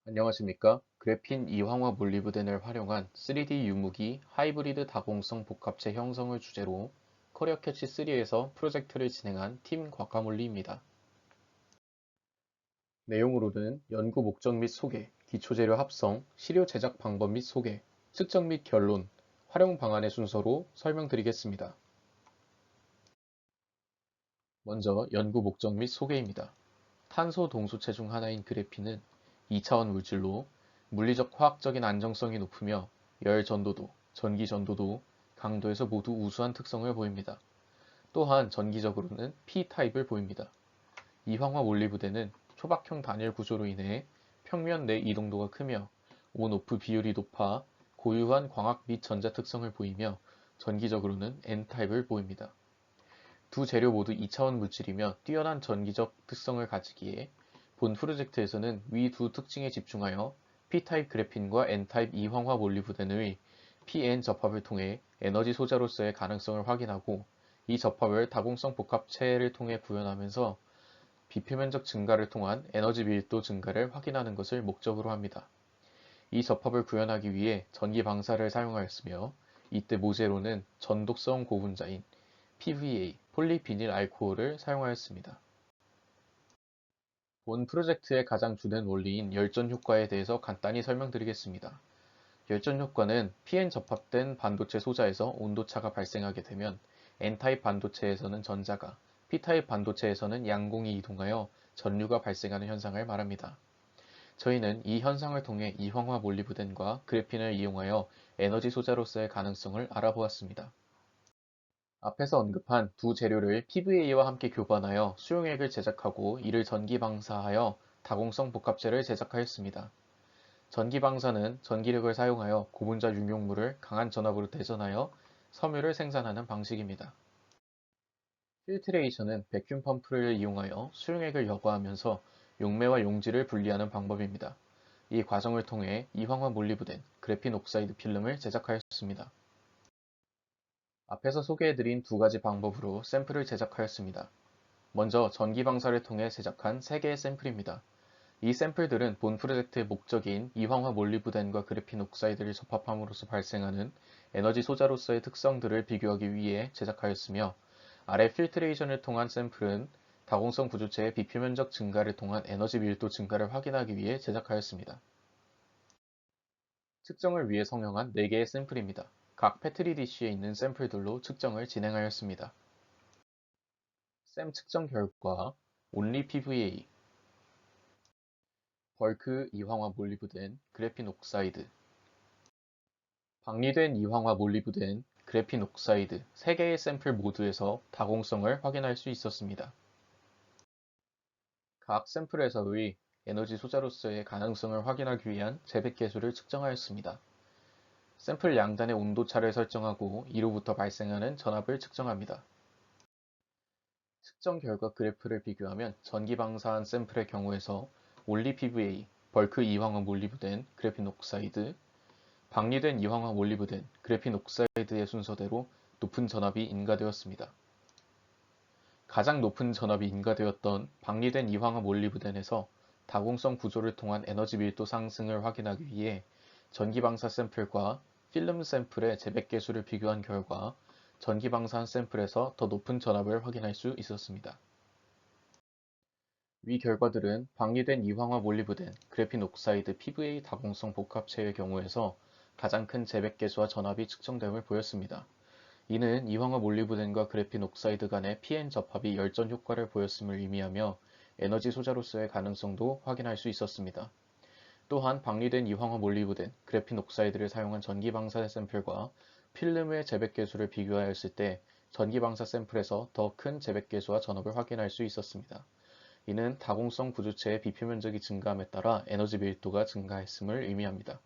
안녕하십니까? 그래핀 이황화 몰리브덴을 활용한 3D 유무기 하이브리드 다공성 복합체 형성을 주제로 커리어 캐치 3에서 프로젝트를 진행한 팀 과카몰리입니다. 내용으로는 연구 목적 및 소개, 기초재료 합성, 시료 제작 방법 및 소개, 측정 및 결론, 활용 방안의 순서로 설명드리겠습니다. 먼저 연구 목적 및 소개입니다. 탄소 동소체 중 하나인 그래핀은 2차원 물질로 물리적 화학적인 안정성이 높으며 열 전도도, 전기 전도도, 강도에서 모두 우수한 특성을 보입니다. 또한 전기적으로는 P타입을 보입니다. 이황화 몰리브덴은 초박형 단일 구조로 인해 평면 내 이동도가 크며 온오프 비율이 높아 고유한 광학 및 전자 특성을 보이며 전기적으로는 N타입을 보입니다. 두 재료 모두 2차원 물질이며 뛰어난 전기적 특성을 가지기에 본 프로젝트에서는 위 두 특징에 집중하여 P타입 그래핀과 N타입 이황화 몰리브덴의 PN 접합을 통해 에너지 소자로서의 가능성을 확인하고 이 접합을 다공성 복합체를 통해 구현하면서 비표면적 증가를 통한 에너지 밀도 증가를 확인하는 것을 목적으로 합니다. 이 접합을 구현하기 위해 전기 방사를 사용하였으며 이때 모재로는 전독성 고분자인 PVA, 폴리비닐 알코올을 사용하였습니다. 본 프로젝트의 가장 주된 원리인 열전 효과에 대해서 간단히 설명드리겠습니다. 열전 효과는 PN 접합된 반도체 소자에서 온도차가 발생하게 되면 N타입 반도체에서는 전자가, P타입 반도체에서는 양공이 이동하여 전류가 발생하는 현상을 말합니다. 저희는 이 현상을 통해 이황화 몰리브덴과 그래핀을 이용하여 에너지 소자로서의 가능성을 알아보았습니다. 앞에서 언급한 두 재료를 PVA와 함께 교반하여 수용액을 제작하고 이를 전기방사하여 다공성 복합체를 제작하였습니다. 전기방사는 전기력을 사용하여 고분자 유용물을 강한 전압으로 대전하여 섬유를 생산하는 방식입니다. 필트레이션은 백큐ම් 펌프를 이용하여 수용액을 여과하면서 용매와 용질을 분리하는 방법입니다. 이 과정을 통해 이황화 몰리브덴, 그래핀 옥사이드 필름을 제작하였습니다. 앞에서 소개해드린 두 가지 방법으로 샘플을 제작하였습니다. 먼저 전기방사를 통해 제작한 3개의 샘플입니다. 이 샘플들은 본 프로젝트의 목적인 이황화 몰리브덴과 그래핀 옥사이드를 접합함으로써 발생하는 에너지 소자로서의 특성들을 비교하기 위해 제작하였으며 아래 필트레이션을 통한 샘플은 다공성 구조체의 비표면적 증가를 통한 에너지 밀도 증가를 확인하기 위해 제작하였습니다. 측정을 위해 성형한 4개의 샘플입니다. 각 패트리 디쉬에 있는 샘플들로 측정을 진행하였습니다. 샘 측정 결과 온리 PVA, 벌크 이황화 몰리브덴, 그래핀 옥사이드, 방리된 이황화 몰리브덴, 그래핀 옥사이드 3개의 샘플 모두에서 다공성을 확인할 수 있었습니다. 각 샘플에서의 에너지 소자로서의 가능성을 확인하기 위한 재백 계수를 측정하였습니다. 샘플 양단의 온도차를 설정하고 이로부터 발생하는 전압을 측정합니다. 측정 결과 그래프를 비교하면 전기 방사한 샘플의 경우에서 올리 PVA, 벌크 이황화 몰리브덴, 그래핀 옥사이드, 방리된 이황화 몰리브덴, 그래핀 옥사이드의 순서대로 높은 전압이 인가되었습니다. 가장 높은 전압이 인가되었던 방리된 이황화 몰리브덴에서 다공성 구조를 통한 에너지 밀도 상승을 확인하기 위해 전기방사 샘플과 필름 샘플의 재백 계수를 비교한 결과 전기방사한 샘플에서 더 높은 전압을 확인할 수 있었습니다. 위 결과들은 방리된 이황화 몰리브덴, 그래핀 옥사이드 PVA 다공성 복합체의 경우에서 가장 큰 재백 계수와 전압이 측정됨을 보였습니다. 이는 이황화 몰리브덴과 그래핀 옥사이드 간의 PN 접합이 열전 효과를 보였음을 의미하며 에너지 소자로서의 가능성도 확인할 수 있었습니다. 또한 방리된 이황화 몰리브덴, 그래핀 옥사이드를 사용한 전기방사 샘플과 필름의 재백 계수를 비교하였을 때 전기방사 샘플에서 더 큰 재백 계수와 전압을 확인할 수 있었습니다. 이는 다공성 구조체의 비표면적이 증가함에 따라 에너지 밀도가 증가했음을 의미합니다.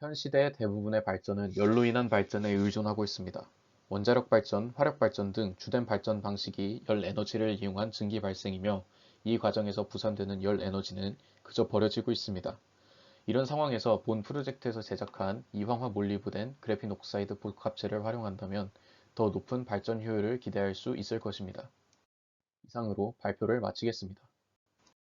현 시대의 대부분의 발전은 열로 인한 발전에 의존하고 있습니다. 원자력 발전, 화력 발전 등 주된 발전 방식이 열 에너지를 이용한 증기 발생이며 이 과정에서 부산되는 열 에너지는 그저 버려지고 있습니다. 이런 상황에서 본 프로젝트에서 제작한 이황화 몰리브덴 그래핀 옥사이드 복합체를 활용한다면 더 높은 발전 효율을 기대할 수 있을 것입니다. 이상으로 발표를 마치겠습니다.